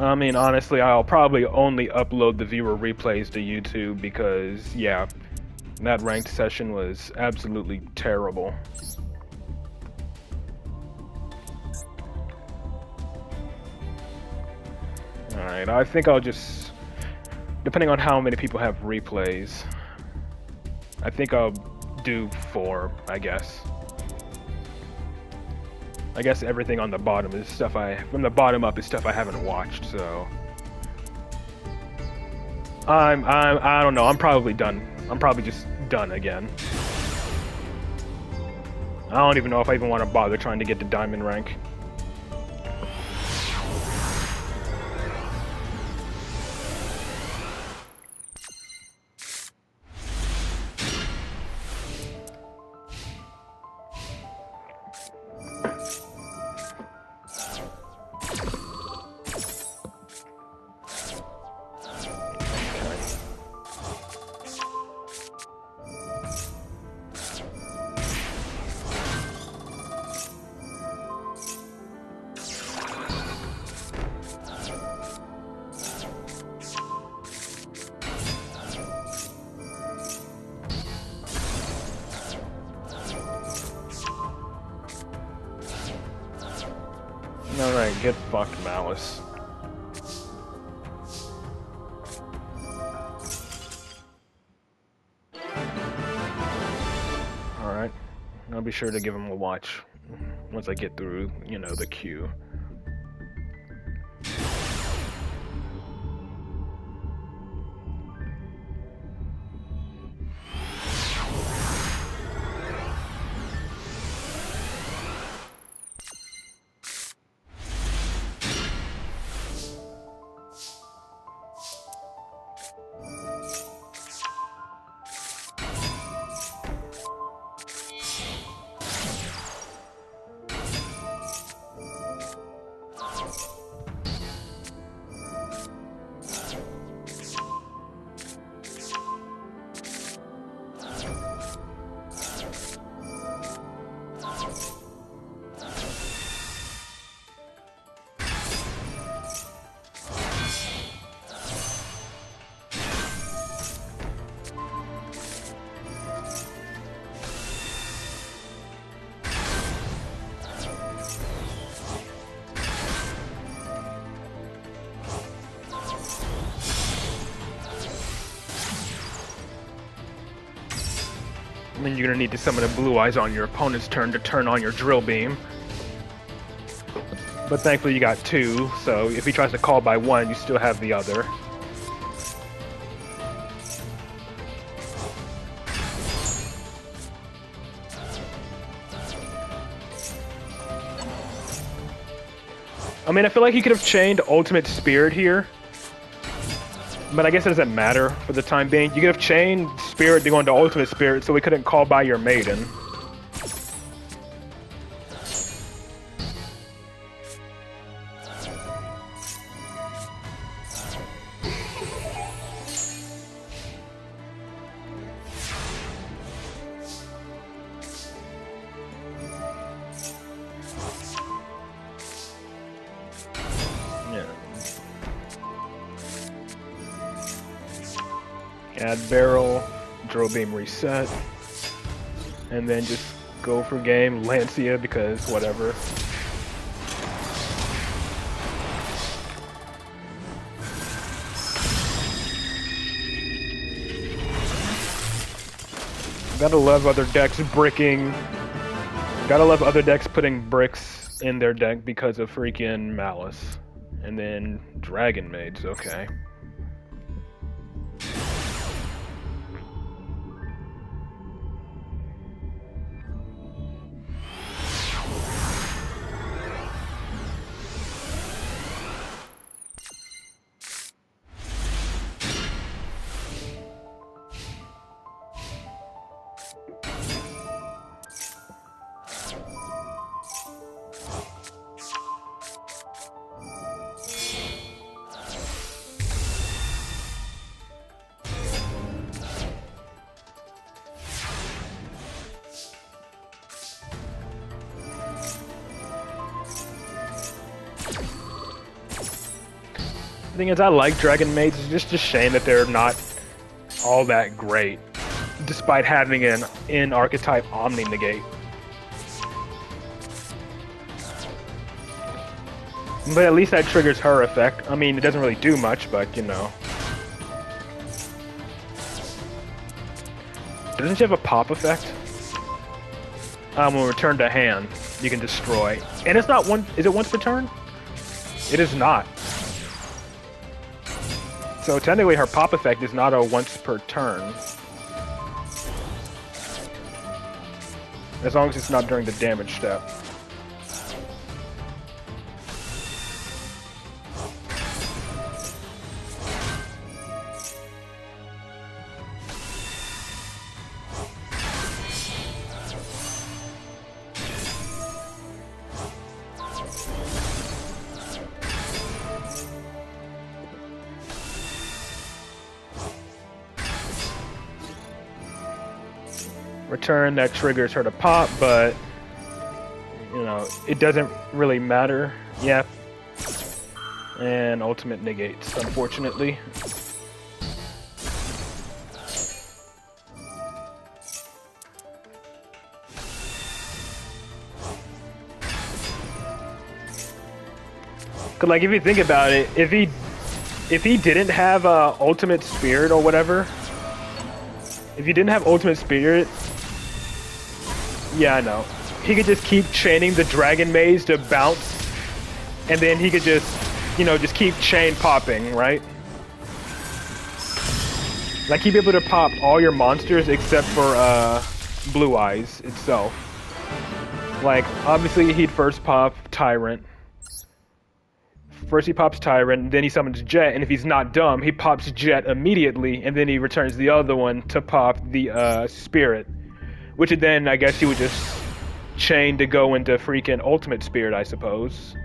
I mean, honestly, I'll probably only upload the viewer replays to YouTube because, yeah, that ranked session was absolutely terrible. Alright, I think I'll just, depending on how many people have replays, I think I'll do 4, I guess. I guess everything on the bottom is stuff from the bottom up is stuff I haven't watched, so. I don't know, I'm probably done. I'm probably just done again. I don't even know if I even want to bother trying to get to diamond rank. Alright, get fucked, Malice. Alright, I'll be sure to give him a watch once I get through, you know, the queue. And then you're gonna need to summon a blue eyes on your opponent's turn to turn on your drill beam. But thankfully you got 2, so if he tries to call by 1, you still have the other. I mean, I feel like he could have chained Ultimate Spirit here. But I guess it doesn't matter for the time being. You could have chained Spirit to go into Ultimate Spirit so we couldn't call by your Maiden. Add barrel, drill beam reset, and then just go for game Lancia because whatever. Gotta love other decks bricking. Gotta love other decks putting bricks in their deck because of freaking Malice. And then Dragon Maids, okay. The thing is, I like Dragon Maids. It's just a shame that they're not all that great, despite having an in-archetype Omni negate. But at least that triggers her effect. I mean, it doesn't really do much, but you know. Doesn't she have a pop effect? When return to hand, you can destroy. And it's not one. Is it once per turn? It is not. So technically, her pop effect is not a once per turn. As long as it's not during the damage step. Return, that triggers her to pop, but you know, it doesn't really matter. Yeah. And ultimate negates, unfortunately. Cause like if you think about it, if he didn't have ultimate spirit or whatever, if he didn't have ultimate spirit, yeah, I know. He could just keep chaining the Dragon Maze to bounce, and then he could just, you know, just keep chain popping, right? Like, he'd be able to pop all your monsters except for Blue Eyes itself. Like, obviously, he'd first pop Tyrant. First he pops Tyrant, then he summons Jet, and if he's not dumb, he pops Jet immediately, and then he returns the other one to pop the Spirit. Which then, I guess, he would just chain to go into freaking Ultimate Spirit, I suppose.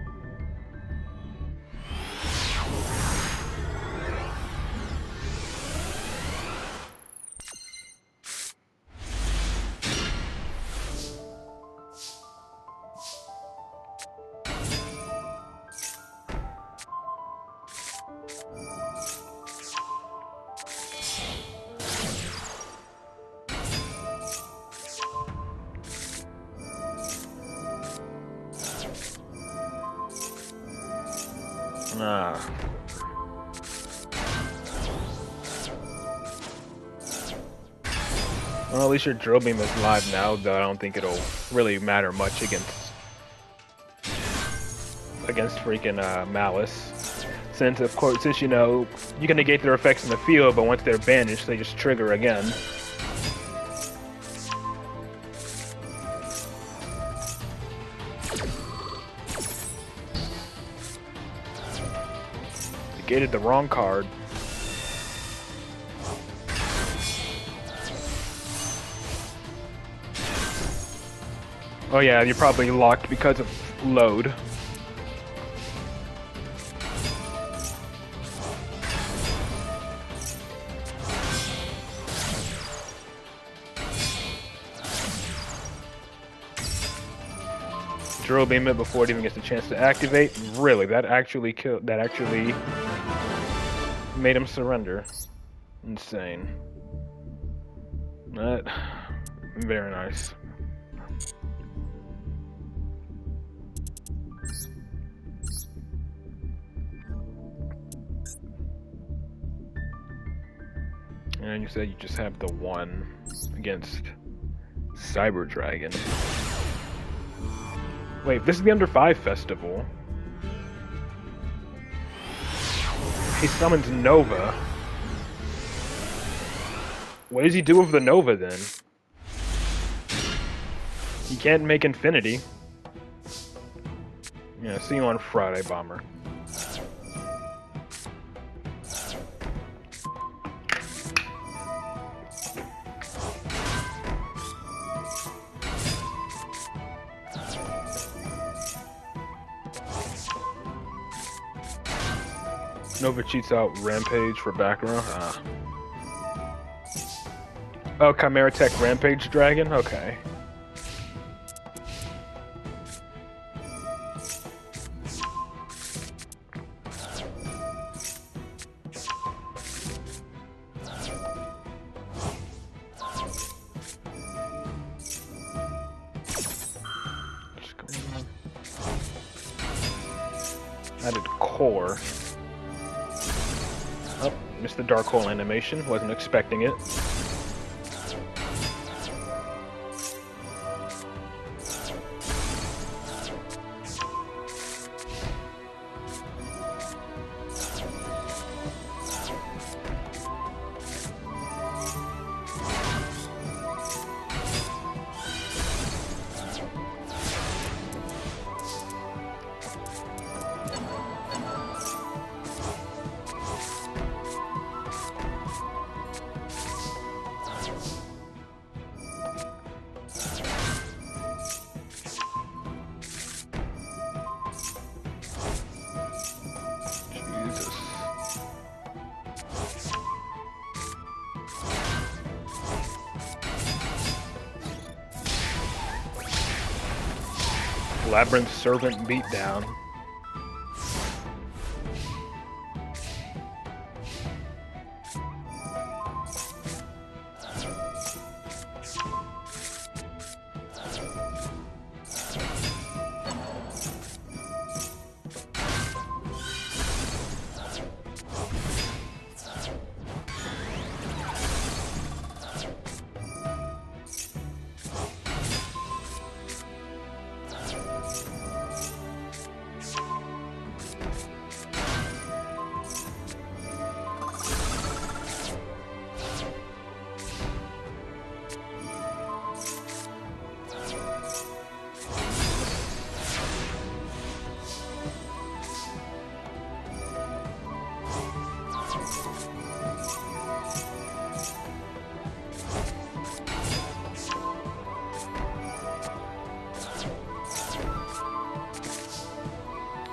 Well, at least your drill beam is live now, though I don't think it'll really matter much against freaking Malice. Since, of course, you know, you can negate their effects in the field, but once they're banished, they just trigger again. Negated the wrong card. Oh yeah, you're probably locked because of load. Drill beam it before it even gets a chance to activate. Really, that actually killed. That actually made him surrender. Insane. That very nice. And you said you just have the one against Cyber Dragon. Wait, this is the Under 5 festival. He summons Nova. What does he do with the Nova then? He can't make Infinity. Yeah, see you on Friday, Bomber. Nova cheats out Rampage for background. Oh, Chimera Tech Rampage Dragon? Okay. Added core. Oh, missed the dark hole animation. Wasn't expecting it. Labyrinth Servant Beatdown.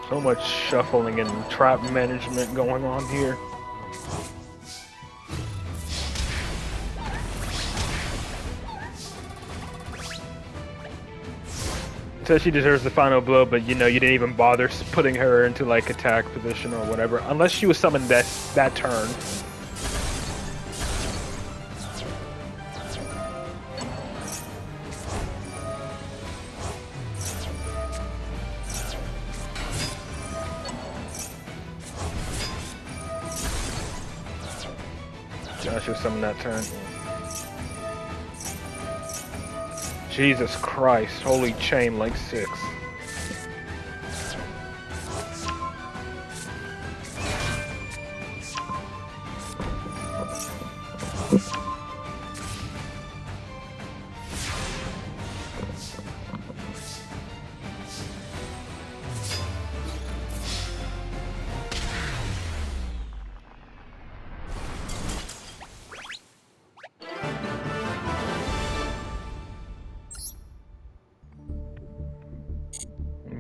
So much shuffling and trap management going on here. Says she deserves the final blow, but you know, you didn't even bother putting her into like attack position or whatever, unless she was summoned that turn. Josh was summoned that turn. Jesus Christ, holy chain like 6.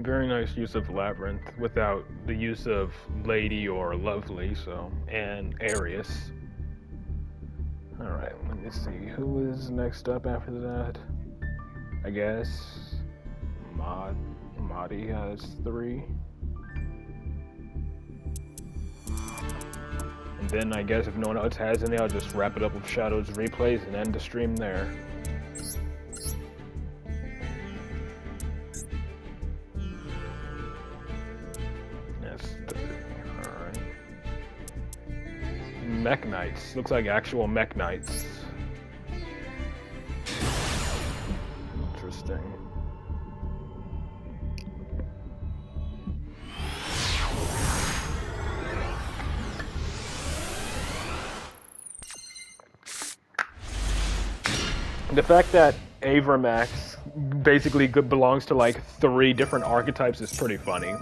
Very nice use of Labyrinth without the use of Lady or Lovely, so, and Arius. Alright, let me see. Who is next up after that? I guess Madi has 3. And then I guess if no one else has any, I'll just wrap it up with Shadow's replays and end the stream there. Mech Knights. Looks like actual Mech Knights. Interesting. The fact that Avramax basically belongs to like 3 different archetypes is pretty funny.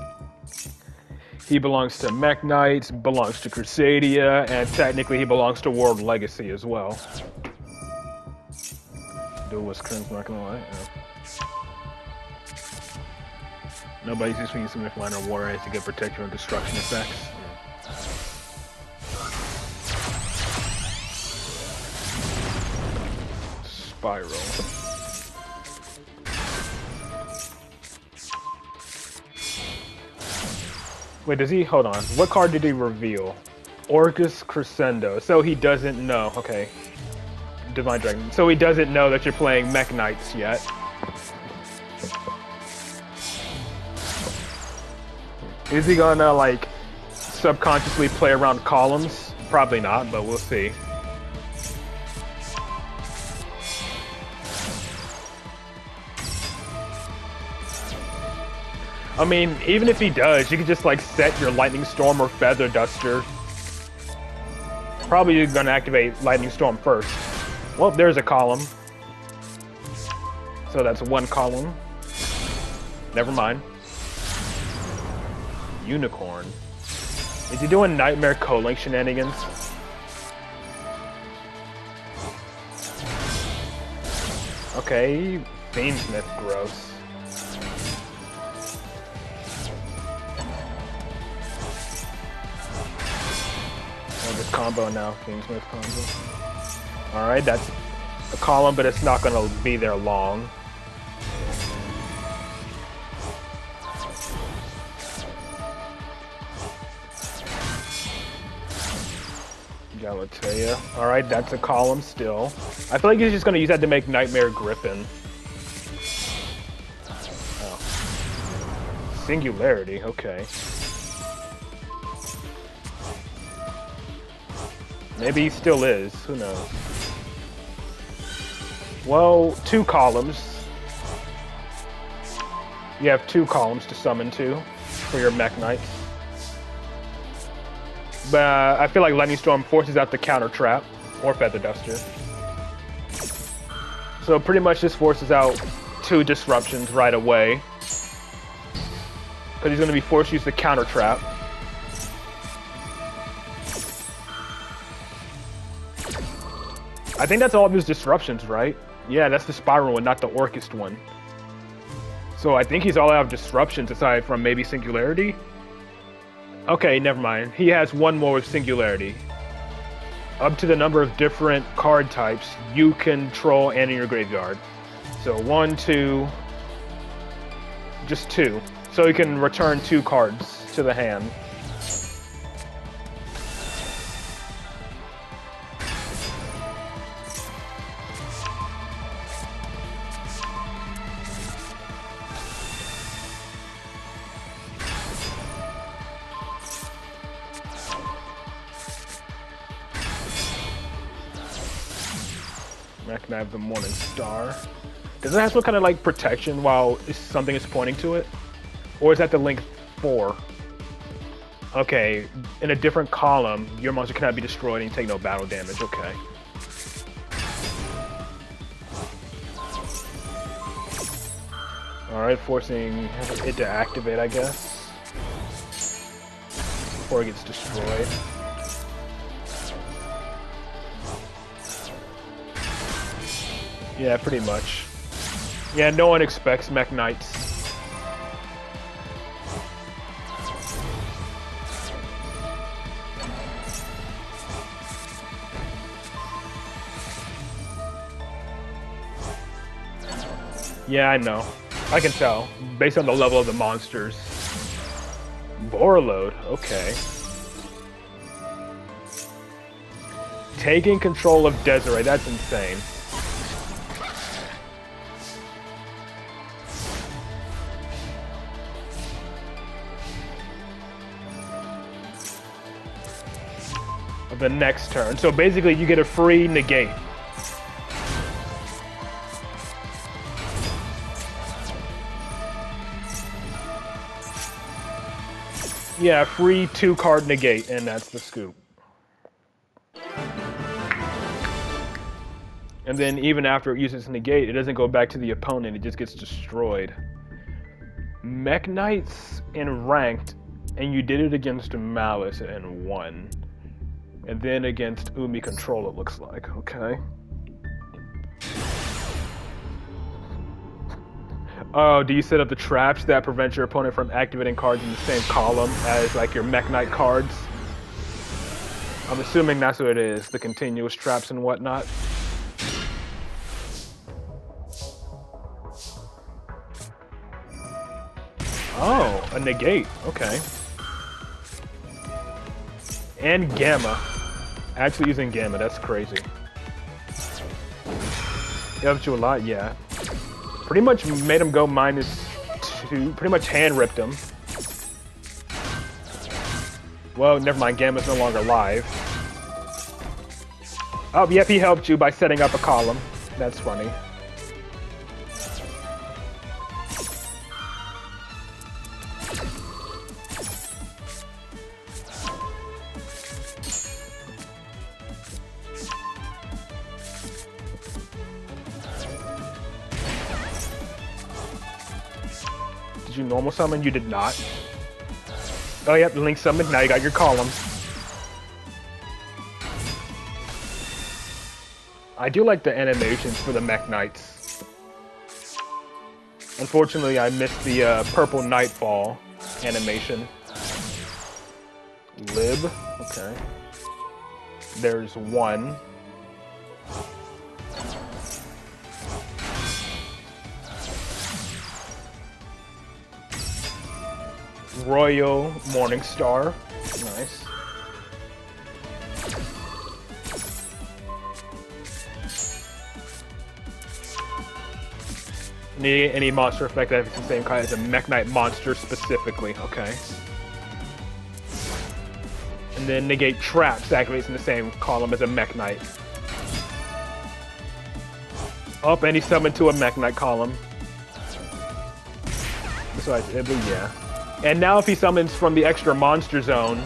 He belongs to Mech Knights, belongs to Crusadia, and technically he belongs to World Legacy as well. Duel was cringe, not gonna lie. Yeah. Nobody's just using some Liner Warriors to get protection and destruction effects. Yeah. Spiral. Wait, does he? Hold on. What card did he reveal? Orcus Crescendo. So he doesn't know. Okay. Divine Dragon. So he doesn't know that you're playing Mech Knights yet. Is he gonna like subconsciously play around columns? Probably not, but we'll see. I mean, even if he does, you could just like set your Lightning Storm or Feather Duster. Probably gonna activate Lightning Storm first. Well, there's a column. So that's one column. Never mind. Unicorn. Is he doing Nightmare Co-Link shenanigans? Okay, Fiendsmith, gross. This combo now, Fiendsmith combo. Alright, that's a column, but it's not gonna be there long. Galatea. Alright, that's a column still. I feel like he's just gonna use that to make Nightmare Griffin. Oh. Singularity, okay. Maybe he still is, who knows. Well, 2 columns. You have 2 columns to summon to for your Mech Knights. But I feel like Lightning Storm forces out the counter trap or Feather Duster. So pretty much just forces out 2 disruptions right away. Because he's going to be forced to use the counter trap. I think that's all of his disruptions, right? Yeah, that's the Spiral one, not the Orchest one. So I think he's all out of disruptions aside from maybe Singularity. Okay, never mind. He has one more with Singularity. Up to the number of different card types you control and in your graveyard. So 1, 2, just 2. So he can return 2 cards to the hand. Can I have the Morning Star? Does it have some kind of like protection while something is pointing to it? Or is that the link 4? Okay, in a different column, your monster cannot be destroyed and you take no battle damage. Okay. Alright, forcing it to activate, I guess. Before it gets destroyed. Yeah, pretty much. Yeah, no one expects Mech Knights. Yeah, I know. I can tell, based on the level of the monsters. Borreload, okay. Taking control of Desiree, that's insane. The next turn. So basically you get a free negate. Yeah, free 2-card negate, and that's the scoop. And then even after it uses negate, it doesn't go back to the opponent, it just gets destroyed. Mech Knights in ranked, and you did it against Malice and won. And then against Umi Control, it looks like. Okay. Oh, do you set up the traps that prevent your opponent from activating cards in the same column as like your Mech Knight cards? I'm assuming that's what it is, the continuous traps and whatnot. Oh, a negate. Okay. And Gamma. Actually using Gamma, that's crazy. It helps you a lot, yeah. Pretty much made him go -2, pretty much hand ripped him. Well, never mind, Gamma's no longer live. Oh, yep, he helped you by setting up a column. That's funny. Did you normal summon? You did not. Oh, yep, Link summoned. Now you got your column. I do like the animations for the Mech Knights. Unfortunately, I missed the Purple Nightfall animation. Lib, okay. There's one. Royal Morningstar, nice. Need any monster effect that has the same kind as a Mech Knight monster specifically, okay. And then negate traps activates in the same column as a Mech Knight. Up, and he summoned to a Mech Knight column. Besides Ibu, yeah. And now if he summons from the extra monster zone,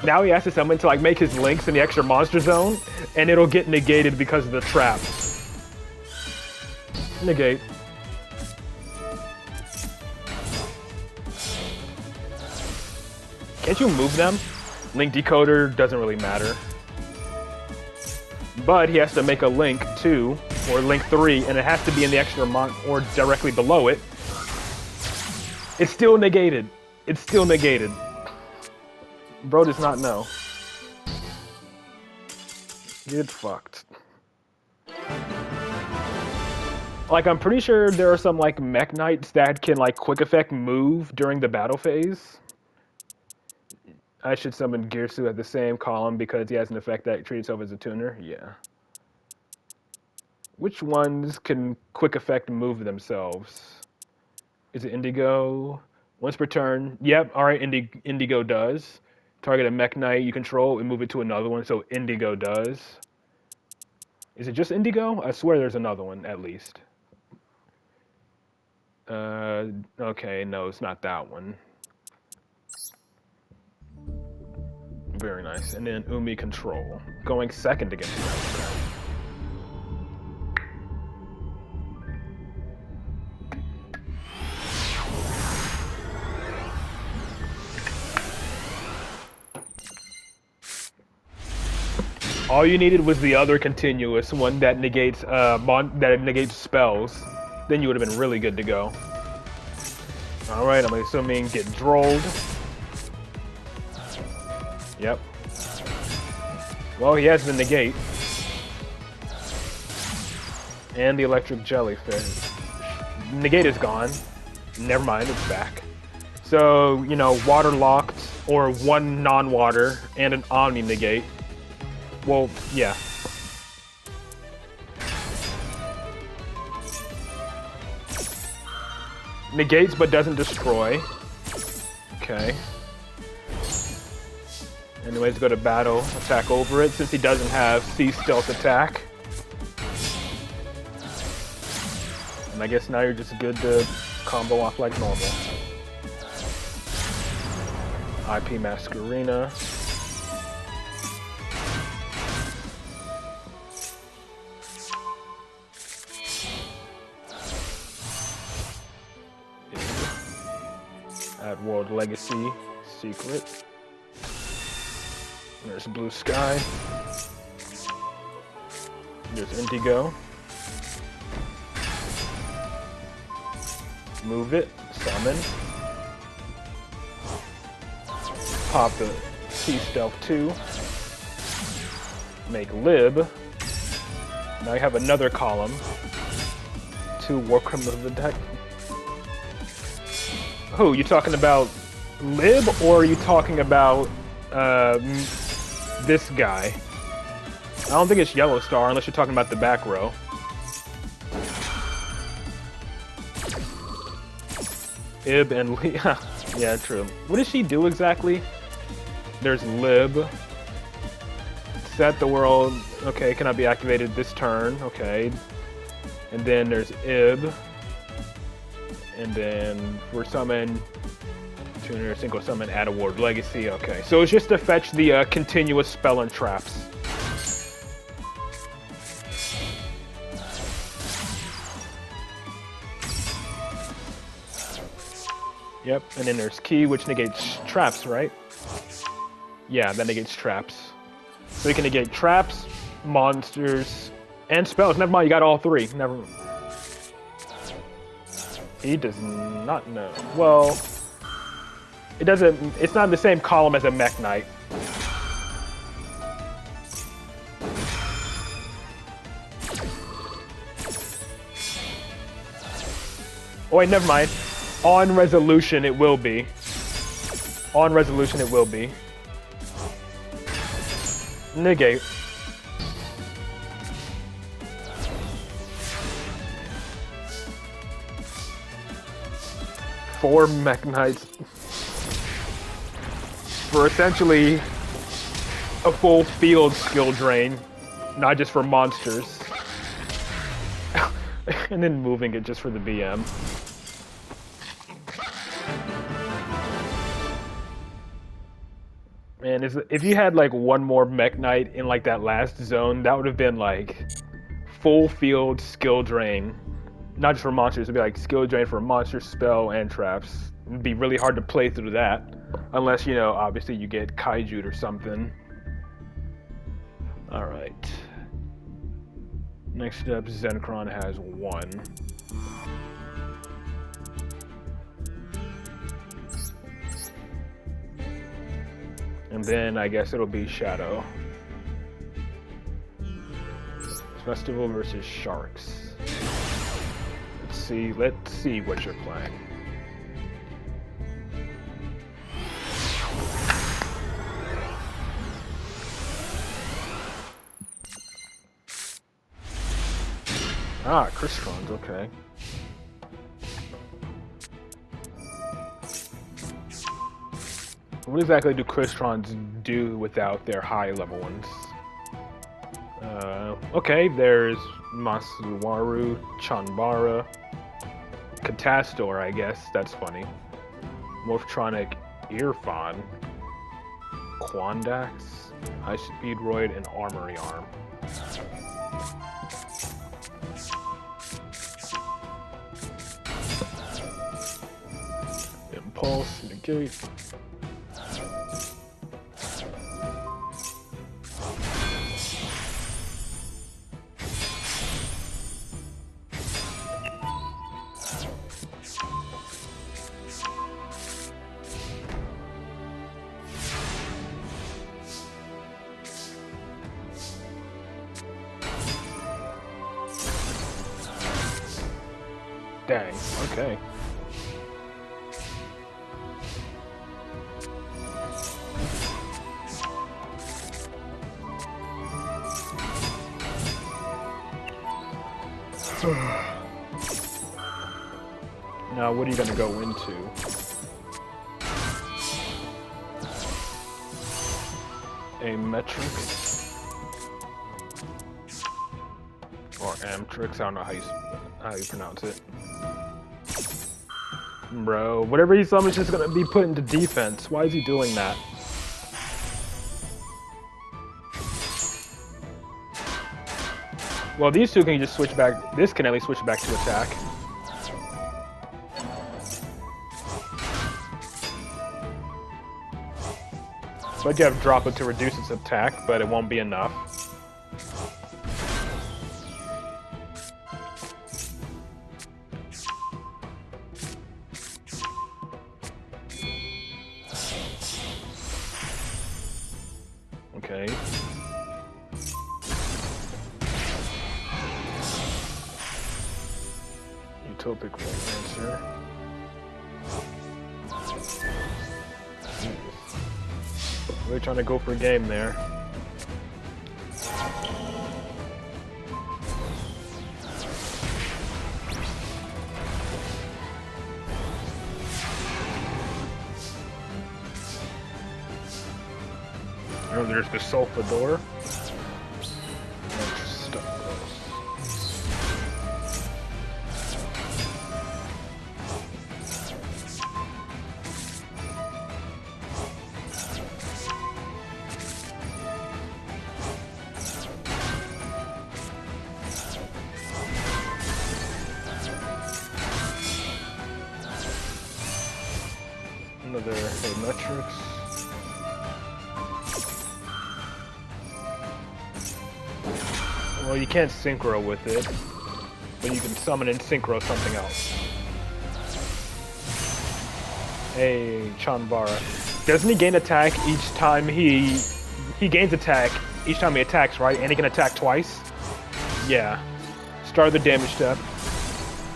now he has to summon to like make his links in the extra monster zone, and it'll get negated because of the traps. Negate. Can't you move them? Link decoder doesn't really matter. But he has to make a link 2 or link 3, and it has to be in the extra or directly below it. It's still negated. It's still negated. Bro does not know. Get fucked. Like, I'm pretty sure there are some, like, Mech Knights that can, like, quick effect move during the battle phase. I should summon Girsu at the same column because he has an effect that treats himself as a tuner. Yeah. Which ones can quick effect move themselves? Is it Indigo? Once per turn. Yep, alright, Indigo does. Target a Mech Knight you control and move it to another one, so Indigo does. Is it just Indigo? I swear there's another one, at least. Okay, no, it's not that one. Very nice. And then Umi control. Going second against that. All you needed was the other continuous one that negates spells. Then you would have been really good to go. All right, I'm assuming get drolled. Yep. Well, he has the negate. And the electric jellyfish. Negate is gone. Never mind, it's back. So, you know, water locked or one non-water and an omni negate. Well, yeah. Negates but doesn't destroy. Okay. Anyways, go to battle, attack over it, since he doesn't have C stealth attack. And I guess now you're just good to combo off like normal. IP Masquerena. Add World Legacy Secret. There's Blue Sky. There's Indigo. Move it. Summon. Pop the T-Stealth 2. Make Lib. Now you have another column. 2 War Criminals of the deck. Who? You talking about Lib, or are you talking about this guy? I don't think it's Yellow Star unless you're talking about the back row. Ib and Lee. Yeah, true. What does she do exactly? There's lib. Set the world. Okay, cannot be activated this turn. Okay. And then there's ib. And then for summon, tuner, single summon, add a ward legacy. Okay, so it's just to fetch the continuous spell and traps. Yep, and then there's key, which negates traps, right? Yeah, that negates traps. So you can negate traps, monsters, and spells. Never mind, you got all three. Never mind. He does not know. Well, it doesn't. It's not in the same column as a Mech Knight. Oh wait, never mind. On resolution, it will be. On resolution, it will be. Negate. Four Mech Knights for essentially a full field skill drain, not just for monsters. And then moving it just for the BM. Man, if you had like one more Mech Knight in like that last zone, that would have been like full field skill drain. Not just for monsters, it'd be like skill drain for monster, spell, and traps. It'd be really hard to play through that. Unless, you know, obviously you get Kaiju'd or something. Alright. Next up, Zenkron has 1. And then I guess it'll be Shadow. Festival versus Sharks. Let's see what you're playing. Ah, Crystron's okay. What exactly do Crystrons do without their high level ones? Okay, there's Masuwaru, Chanbara, Catastor, I guess, that's funny. Morphtronic Earphon, Quandax, High Speed Roid, and Armory Arm. Impulse, negate. Dang, okay. Now, what are you going to go into? A Metrix? Or Amtrix, I don't know how you pronounce it. Bro, whatever he summons is just going to be put into defense. Why is he doing that? Well, these two can just switch back. This can at least switch back to attack. But you have to drop it to reduce its attack, but it won't be enough. Okay. Utopic Romancer. Really trying to go for a game there. Oh, there's the sulfur door. Another metrics. Well, you can't synchro with it, but you can summon and synchro something else. Hey, Chanbara. Doesn't he gain attack each time he gains attack each time he attacks, right? And he can attack twice? Yeah. Start the damage step.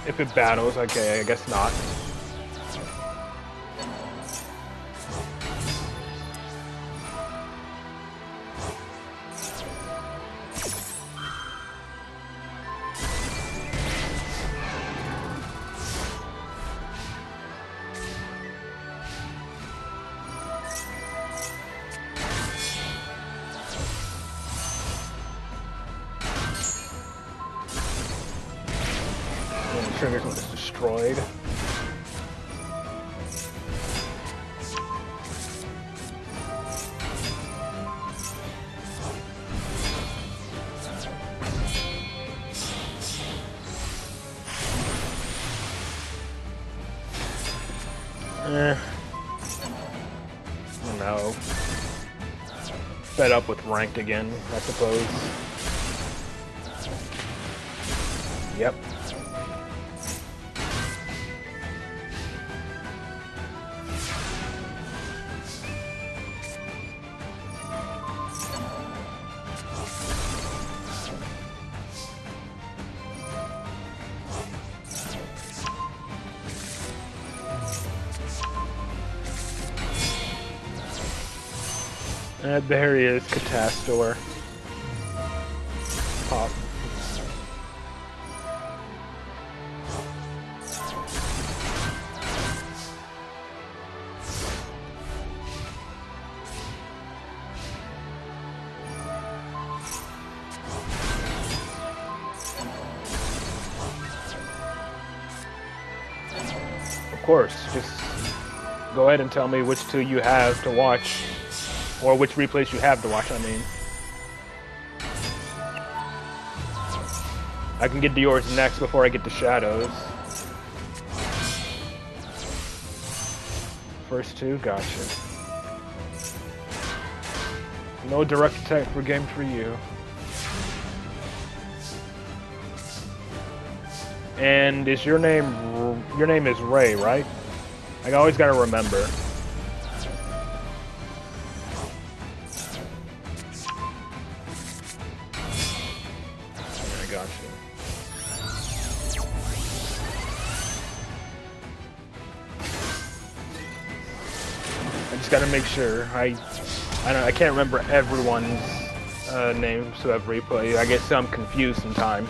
If it battles, okay, I guess not. Triggers when it's destroyed. No. Fed up with ranked again, I suppose. Yep. There he is, Catastor. Pop. Of course, just go ahead and tell me which two you have to watch. Or which replays you have to watch, I mean. I can get to yours next before I get to Shadows. First two, gotcha. No direct attack for game for you. And is your name is Ray, right? I always gotta remember. I just gotta make sure. I can't remember everyone's names who have replay. I guess I'm confused sometimes.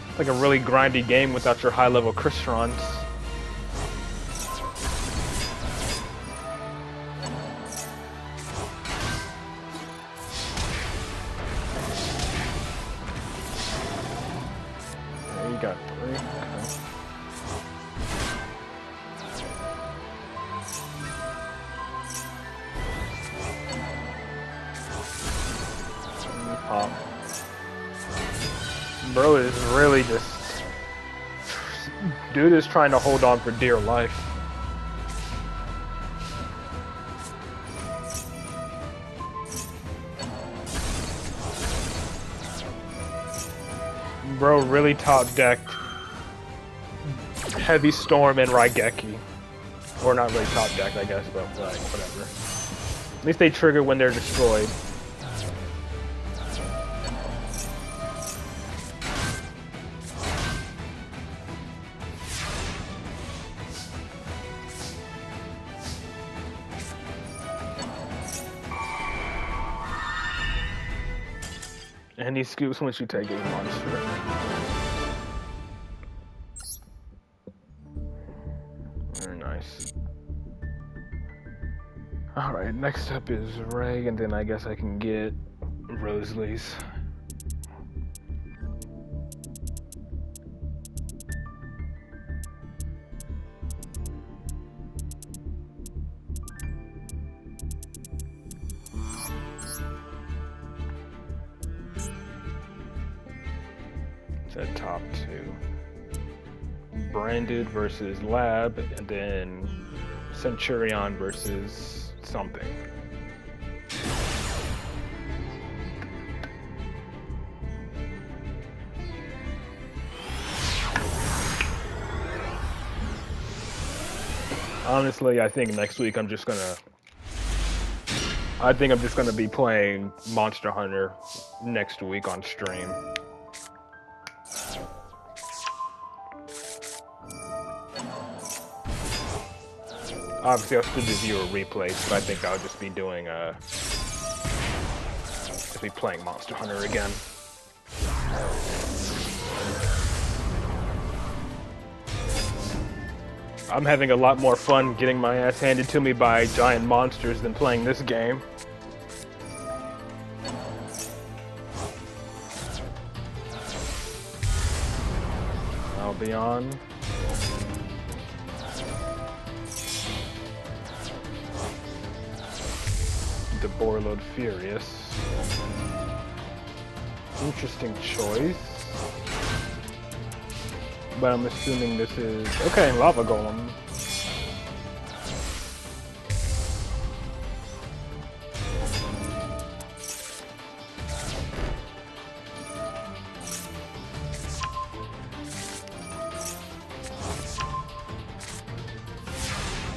It's like a really grindy game without your high-level Crystons. You got three. Okay. Pop. Bro is really just... Dude is trying to hold on for dear life. Bro really top decked Heavy Storm and Raigeki. Or not really top decked, I guess, but like, whatever. At least they trigger when they're destroyed. And he scoops once you take his monster. Very nice. Alright, next up is Ray, and then I guess I can get Rosalie's. At top two. Branded versus Lab, and then Centurion versus something. Honestly, I think next week I'm just gonna be playing Monster Hunter next week on stream. Obviously, I'll still do viewer replays, but I think I'll just be doing playing Monster Hunter again. I'm having a lot more fun getting my ass handed to me by giant monsters than playing this game. Albion. The Borlode Furious. Interesting choice. But I'm assuming this is... Okay, Lava Golem.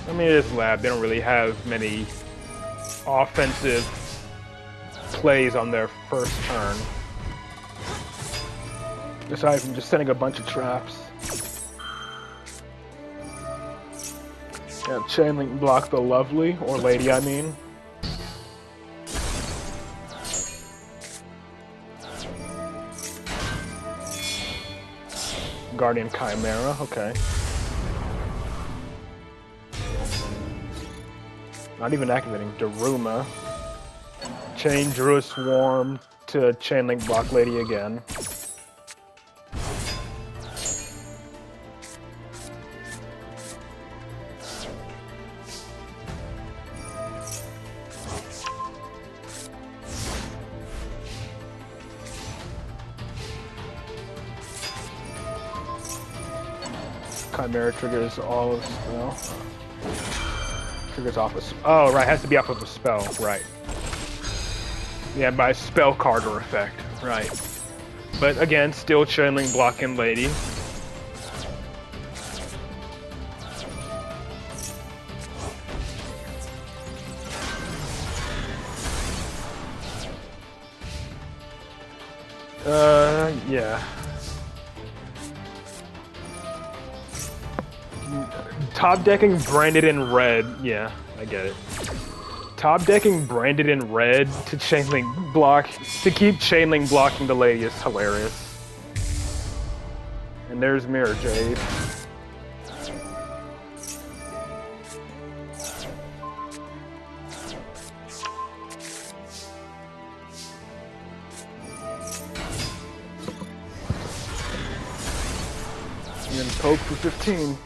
I mean, it is Lab. They don't really have many offensive plays on their first turn. Aside from just setting a bunch of traps. Yeah, Chain Link block the Lovely, or Lady, I mean. Guardian Chimera, okay. Not even activating Daruma. Chain Druid Swarm to Chain Link block Lady again. Chimera triggers all of spell. Triggers off a spell. Oh, right, has to be off of a spell, right. Yeah, by spell card or effect, right. But again, still Chain Link blocking Lady. Yeah. Top decking branded in red. Yeah, I get it. Top decking branded in red to Chain Link block, to keep Chain Link blocking the Lady is hilarious. And there's Mirror Jade. And then poke for 15.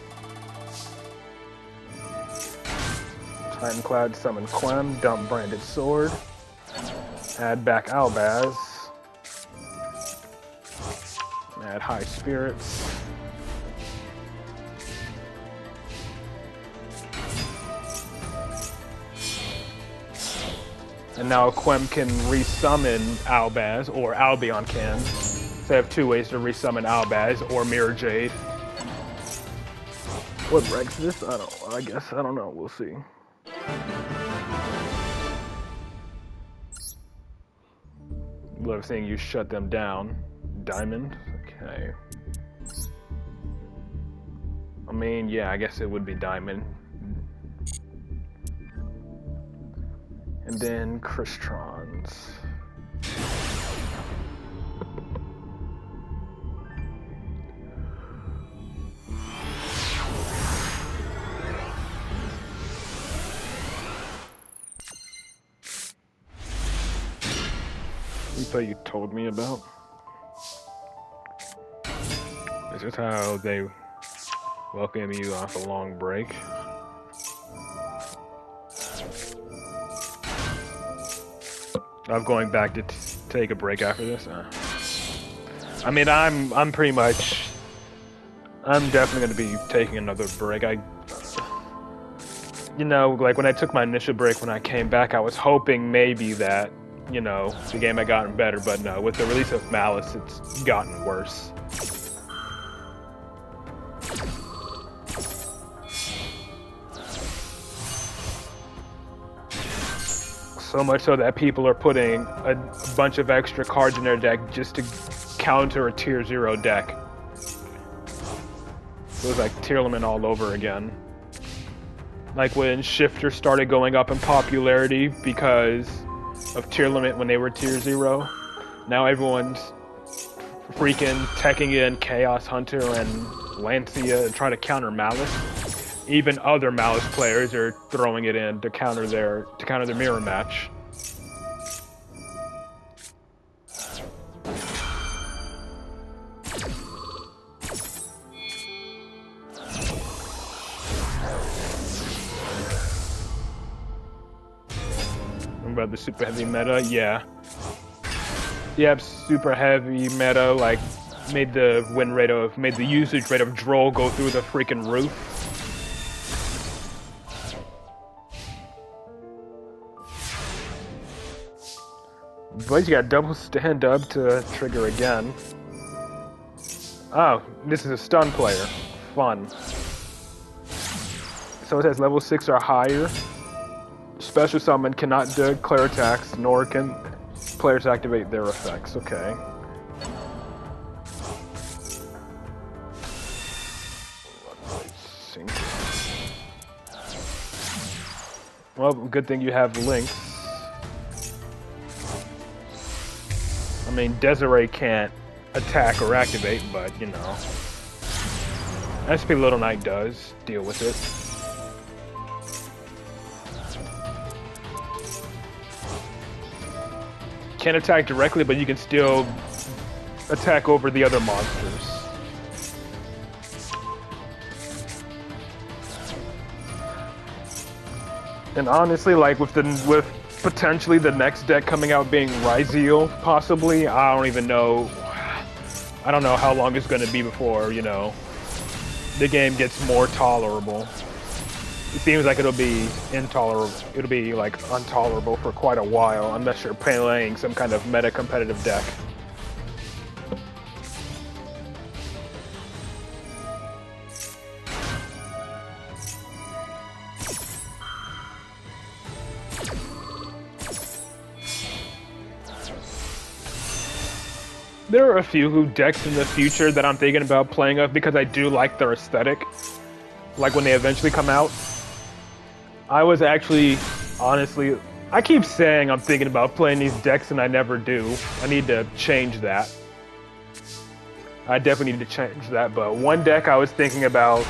Time Cloud, summon Quem, dump Branded Sword, add back Albaz, add High Spirits, and now Quem can resummon Albaz, or Albion can. So they have two ways to resummon Albaz or Mirror Jade. What breaks this? I don't know, we'll see. Love seeing you shut them down. Diamond? Okay. I mean, yeah, I guess it would be Diamond. And then Cristrons. replay you told me about. This is how they welcome you off a long break. I'm going back to take a break after this. I mean, I'm definitely going to be taking another break. You know, like when I took my initial break, when I came back, I was hoping maybe that, you know, the game had gotten better, but no, with the release of Malice, it's gotten worse. So much so that people are putting a bunch of extra cards in their deck just to counter a tier 0 deck. It was like tier limit all over again. Like when Shifter started going up in popularity because of tier limit when they were tier 0. Now everyone's freaking teching in Chaos Hunter and Lancia and trying to counter Malice. Even other Malice players are throwing it in to counter their mirror match. About the super heavy meta, yeah. Yep, super heavy meta, like made the usage rate of Droll go through the freaking roof. But you got double stand up to trigger again. Oh, this is a stun player. Fun. So it says level 6 or higher. Special summon cannot declare attacks, nor can players activate their effects. Okay. Well, good thing you have links. I mean, Desiree can't attack or activate, but, you know. SP Little Knight does deal with it. Can't attack directly, but you can still attack over the other monsters. And honestly, like with potentially the next deck coming out being Ryzeal, possibly, I don't even know. I don't know how long it's going to be before, you know, the game gets more tolerable. It seems like it'll be intolerable. It'll be like intolerable for quite a while unless you're playing some kind of meta competitive deck. There are a few decks in the future that I'm thinking about playing of because I do like their aesthetic. Like when they eventually come out. I was actually, honestly, I keep saying I'm thinking about playing these decks and I never do. I need to change that. I definitely need to change that, but one deck I was thinking about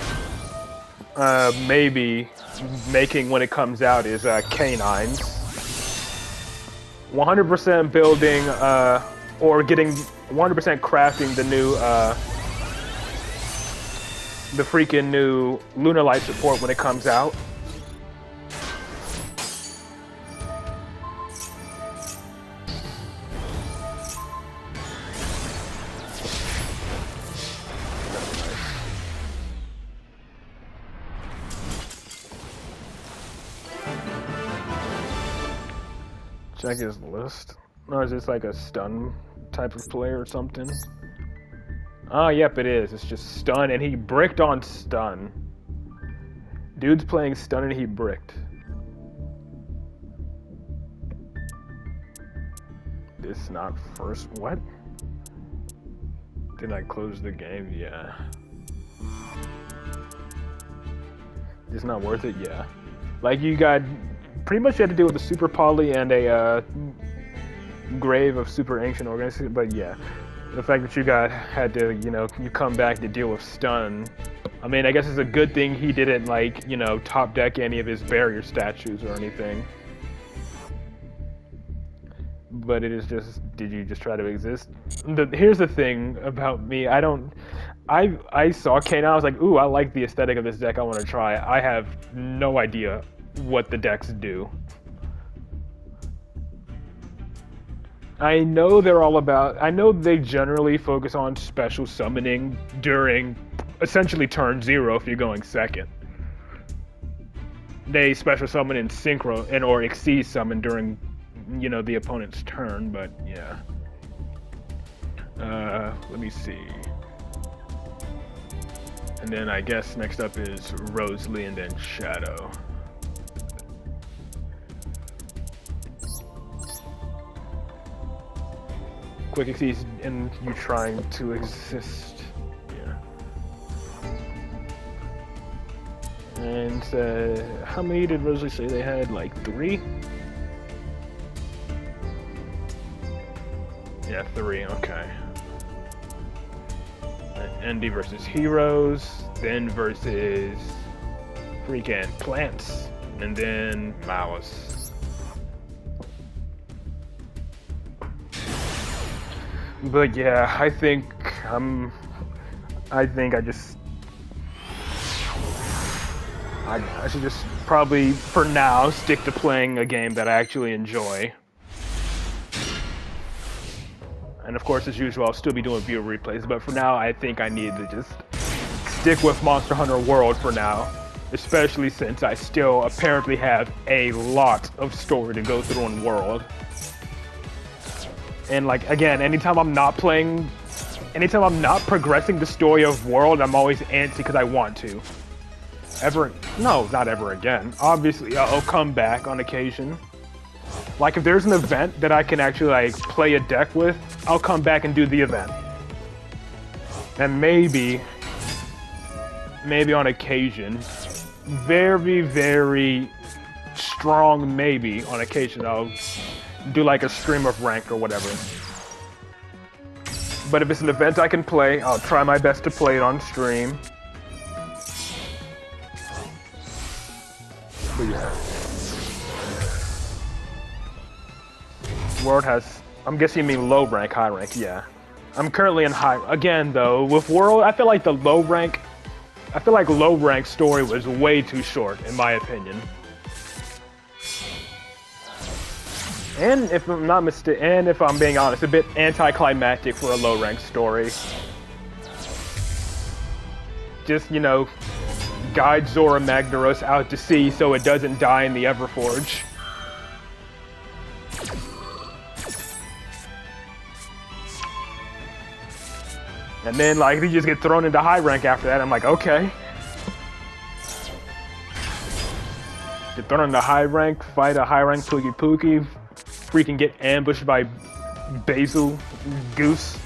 maybe making when it comes out is Canines. 100% building or getting 100% crafting the new the freaking new Lunar Light support when it comes out. Check his list. Or is this like a stun type of player or something? Oh, yep, it is. It's just stun, and he bricked on stun. Dude's playing stun and he bricked. This not first. What? Did I close the game? Yeah. It's not worth it? Yeah. Like, you got. Pretty much you had to deal with a Super Poly and a Grave of Super Ancient Organization, but yeah. The fact that you had to, you know, you come back to deal with stun. I mean, I guess it's a good thing he didn't, like, you know, top deck any of his barrier statues or anything. but it is just, did you just try to exist? Here's the thing about me, I saw Kane, I was like, ooh, I like the aesthetic of this deck, I want to try. I have no idea what the decks do. I know they generally focus on special summoning during essentially turn 0 if you're going second. They special summon in synchro or exceed summon during, the opponent's turn, but yeah. Let me see. And then I guess next up is Rosalie and then Shadow. Quick exceeds and you trying to exist. Yeah. And how many did Rosalie say they had? Like 3? Yeah, 3, okay. Endy versus Heroes, then versus freaking Plants, and then Malice. But yeah, I think I should just probably, for now, stick to playing a game that I actually enjoy. And of course, as usual, I'll still be doing viewer replays, but for now, I think I need to just stick with Monster Hunter World for now, especially since I still apparently have a lot of story to go through in World. And like, again, anytime I'm not progressing the story of World, I'm always antsy because I want to. No, not ever again. Obviously, I'll come back on occasion. Like, if there's an event that I can actually, play a deck with, I'll come back and do the event. And maybe on occasion, very, very strong maybe on occasion, I'll do a stream of rank or whatever. But if it's an event I can play, I'll try my best to play it on stream. But yeah. World has, I'm guessing you mean low rank, high rank, yeah. I'm currently in high, again though, with World, I feel like low rank story was way too short, in my opinion. And if I'm not mistaken, and if I'm being honest, a bit anticlimactic for a low rank story. Just, guide Zora Magdaros out to sea so it doesn't die in the Everforge. And then, they just get thrown into high rank after that. I'm like, okay. Get thrown into high rank, fight a high rank Pookie Pookie, freaking get ambushed by Basil Goose.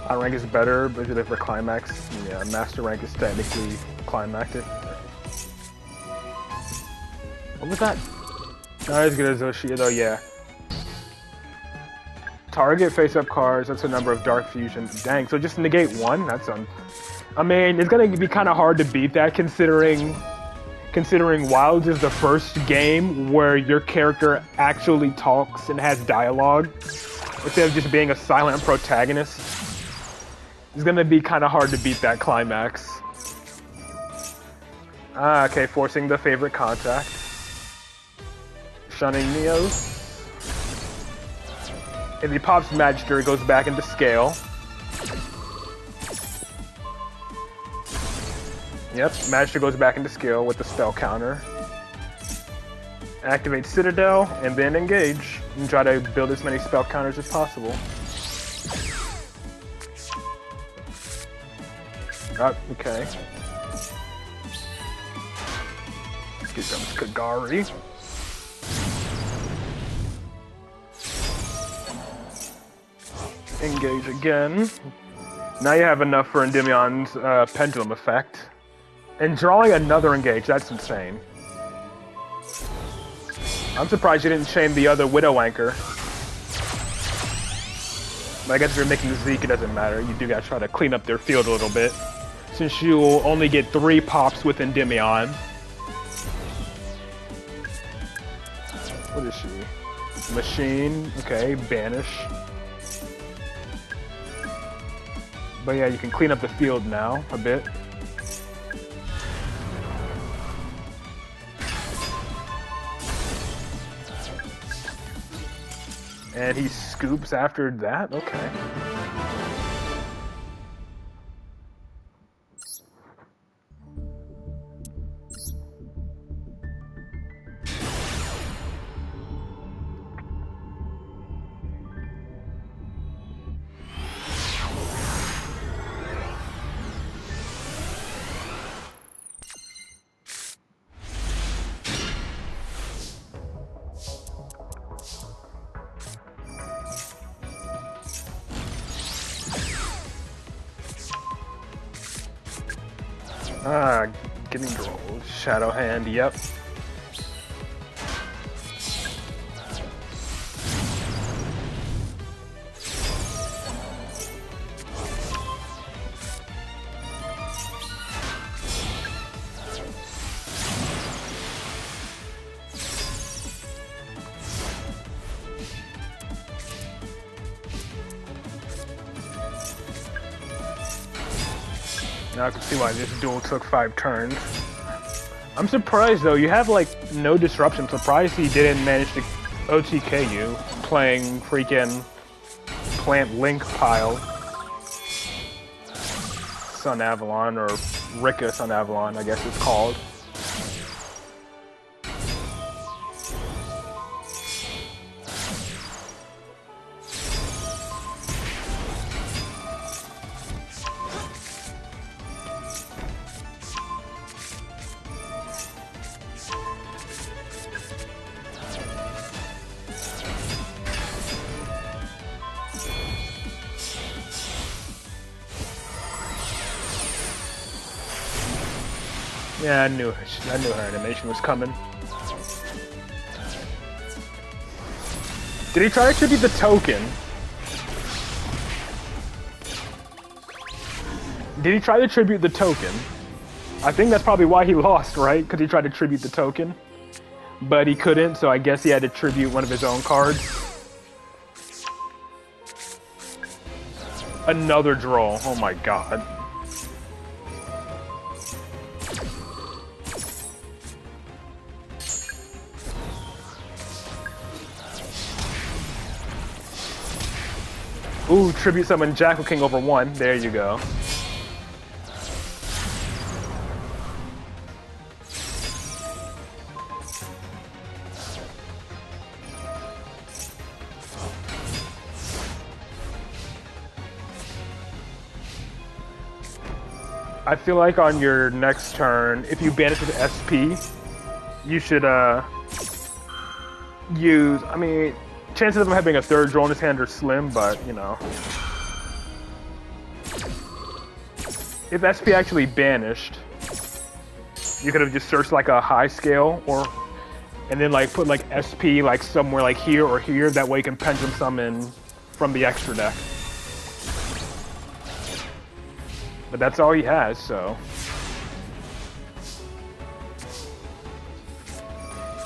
High rank is better, but for climax, yeah, master rank is technically climactic. What was that? Not as good as Oshia though, yeah. Target face-up cards, that's a number of Dark Fusion. Dang, so just negate 1? That's I mean, it's gonna be kind of hard to beat that considering Wilds is the first game where your character actually talks and has dialogue, instead of just being a silent protagonist. It's gonna be kind of hard to beat that climax. Okay, forcing the favorite contact. Shunning Neos. If he pops Magister, it goes back into scale. Yep, Magister goes back into scale with the spell counter. Activate Citadel, and then engage. And try to build as many spell counters as possible. Oh, okay. Let's get some Kagari. Engage again. Now you have enough for Endymion's Pendulum effect. And drawing another engage, that's insane. I'm surprised you didn't chain the other Widow Anchor. But I guess if you're making Zeke, it doesn't matter. You do gotta try to clean up their field a little bit. Since you'll only get 3 pops with Endymion. What is she? Machine. Okay, banish. But yeah, you can clean up the field now a bit. And he scoops after that? Okay. Getting rolled. Shadow Hand, yep. Now I can see why this duel took 5 turns. I'm surprised though, you have like no disruption. I'm surprised he didn't manage to OTK you playing freaking Plant Link Pile. Sun Avalon, or Rika Sun Avalon, I guess it's called. Yeah, I knew her animation was coming. Did he try to tribute the token? Did he try to tribute the token? I think that's probably why he lost, right? Because he tried to tribute the token. But he couldn't, so I guess he had to tribute one of his own cards. Another draw. Oh my god. Ooh, tribute summon Jackal King over 1. There you go. I feel like on your next turn, if you banish with SP, you should use, I mean, chances of him having a third draw in his hand are slim, but, you know. If SP actually banished, you could have just searched like a high scale, or, and then like put like SP like somewhere like here or here, that way you can pendulum summon from the extra deck. But that's all he has, so.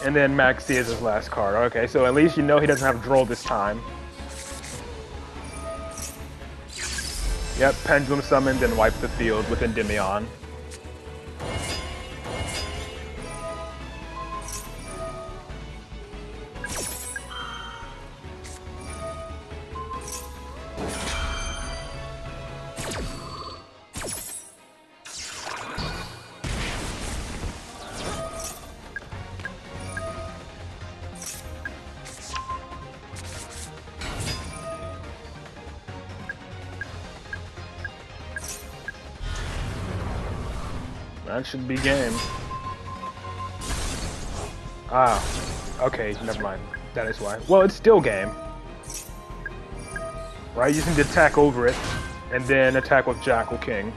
And then Maxi is his last card. Okay, so at least you know he doesn't have Droll this time. Yep, Pendulum summoned and wiped the field with Endymion. That should be game. Ah, okay, never mind. That is why. Well, it's still game. Right, you can attack over it, and then attack with Jackal King.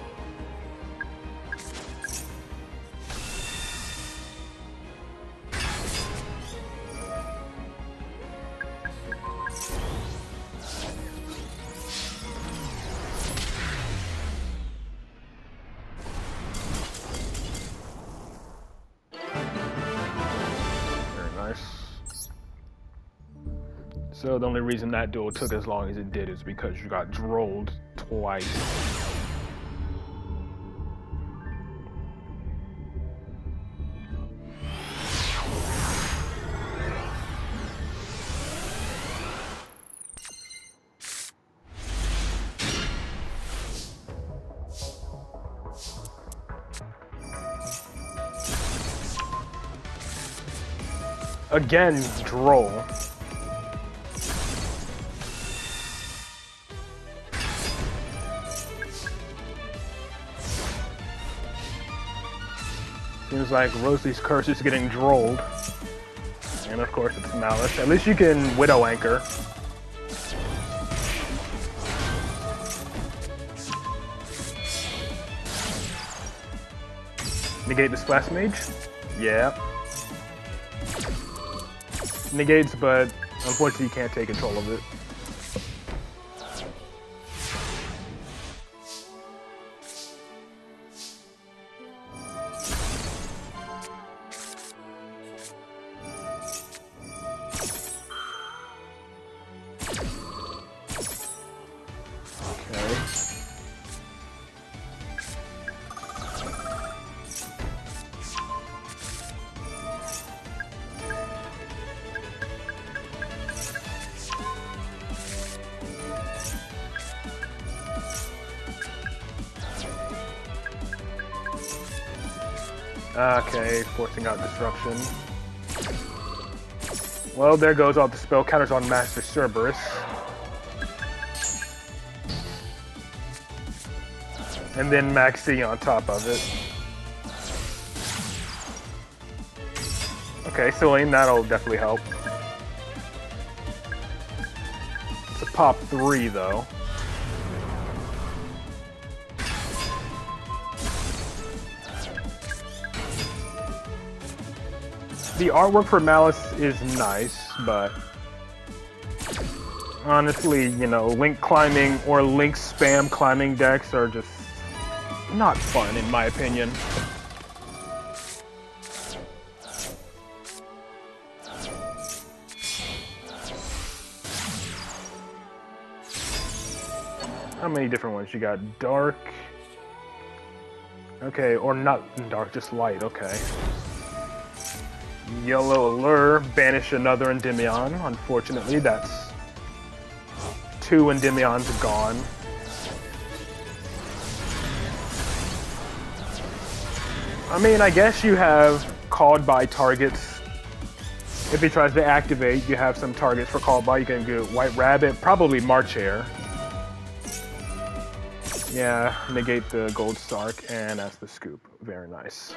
So the only reason that duel took as long as it did is because you got drolled twice. Again, droll. Seems like Rosie's curse is getting drolled. And of course it's Malice. At least you can Widow Anchor. Negate the Splash Mage? Yeah. Negates, but unfortunately you can't take control of it. Okay, forcing out Disruption. Well, there goes all the spell counters on Master Cerberus. And then Maxi on top of it. Okay, Celine, that'll definitely help. It's a pop 3, though. The artwork for Malice is nice, but honestly, you know, Link climbing or Link spam climbing decks are just not fun, in my opinion. How many different ones? You got Dark. Okay, or not Dark, just Light, okay. Yellow Allure, banish another Endymion. Unfortunately, that's 2 Endymions gone. I mean, I guess you have called by targets. If he tries to activate, you have some targets for called by. You can go White Rabbit, probably March Hare. Yeah, negate the Gold Sark, and that's the scoop. Very nice.